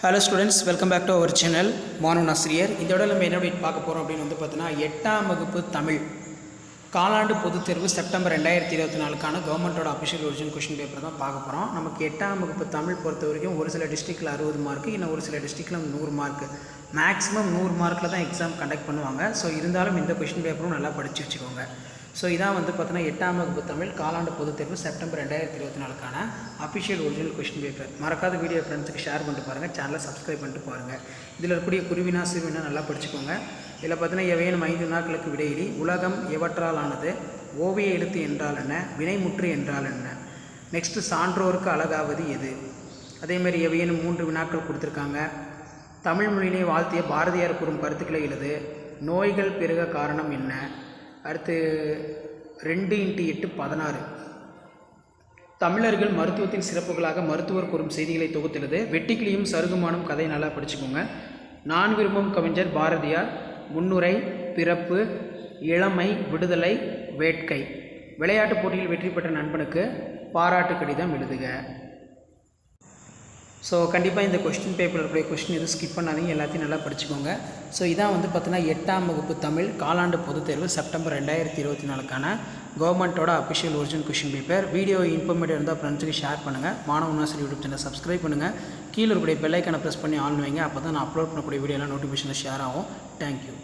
Hello students, welcome back to our channel மாணவன் ஆசிரியர். இதோட நம்ம என்ன பார்க்க போகிறோம் அப்படின்னு பார்த்தீங்கன்னா, 8ஆம் வகுப்பு தமிழ் காலாண்டு பொதுத் தேர்வு செப்டம்பர் 2024க்கான கவர்மெண்ட்டோட அஃபிஷியல் ஒரிஜினல் கொஷின் பேப்பர் தான் பார்க்க போகிறோம். நமக்கு 8ஆம் வகுப்பு தமிழ் பொறுத்த வரைக்கும் ஒரு சில டிஸ்ட்ரிக்டில் 60 மார்க்கு, இன்னும் ஒரு சில டிஸ்ட்ரிக்டில் 100 மார்க்கு, மேக்ஸிமம் 100 மார்க்கில் தான் எக்ஸாம் கண்டக்ட் பண்ணுவாங்க. ஸோ இருந்தாலும் இந்த கொஷின் பேப்பரும் நல்லா படித்து வச்சுக்கோங்க. ஸோ இதான் பார்த்தீங்கன்னா 8ஆம் வகுப்பு தமிழ் காலாண்டு பொதுத் தேர்வு செப்டம்பர் 2024க்கான அஃபிஷியல் ஒரிஜினல் கொஷின் பேப்பர். மறக்காத வீடியோ ஃப்ரெண்ட்ஸுக்கு ஷேர் பண்ணிட்டு பாருங்கள், சேனலை சப்ஸ்கிரைப் பண்ணிட்டு பாருங்கள். இதில் இருக்கக்கூடிய குருவினா சிறுவினா நல்லா படிச்சுக்கோங்க. இதில் பார்த்தீங்கன்னா எவையேனும் 5 வினாக்களுக்கு விடையிலி. உலகம் எவற்றால் ஆனது? ஓவிய எழுத்து என்றால் என்ன? வினைமுற்று என்றால் என்ன? நெக்ஸ்ட்டு சான்றோருக்கு அழகாவது எது? அதேமாதிரி எவையேனும் 3 வினாக்கள் கொடுத்துருக்காங்க. தமிழ் மொழியினை வாழ்த்திய பாரதியார் கூறும் கருத்துக்களை எழுது. நோய்கள் பெருக காரணம் என்ன? அடுத்து 2x8 16. தமிழர்கள் மருத்துவத்தின் சிறப்புகளாக மருத்துவர் கூறும் செய்திகளை தொகுத்துள்ளது. வெட்டிக்கிளியும் சருகுமானும் கதை நல்லா படிச்சுக்கோங்க. நான் விரும்பும் கவிஞர் பாரதியார். முன்னுரை, பிறப்பு, இளமை, விடுதலை, வேட்கை. விளையாட்டுப் போட்டியில் வெற்றி பெற்ற நண்பனுக்கு பாராட்டு கடிதம் எழுதுக. ஸோ கண்டிப்பாக இந்த கொஸ்டின் பேப்பரில் இருக்கக்கூடிய கொஸ்டின் எதுவும் ஸ்கிப் பண்ணாதீங்க, எல்லாத்தையும் நல்லா படிச்சுக்கோங்க. ஸோ இதான் பார்த்தீங்கன்னா 8ஆம் வகுப்பு தமிழ் காலாண்டு பொதுத் தேர்வு செப்டம்பர் 2024க்கான கவர்மெண்ட்டோட official original question paper. Video informative இருந்தால் ஃப்ரெண்ட்ஸுக்கு ஷேர் பண்ணுங்கள். மாணவன் ஆசிரியர் யூடியூப் சேனல் சப்ஸ்கிரைப் பண்ணுங்கள். கீழே இருக்கக்கூடிய பெல் ஐக்கானை ப்ரெஸ் பண்ணி ஆன் வைங்க. அப்போ தான் நான் அப்லோட் பண்ணக்கூடிய வீடியோலாம் நோட்டிஃபிகேஷனில் ஷேர் ஆகும். தேங்க்யூ.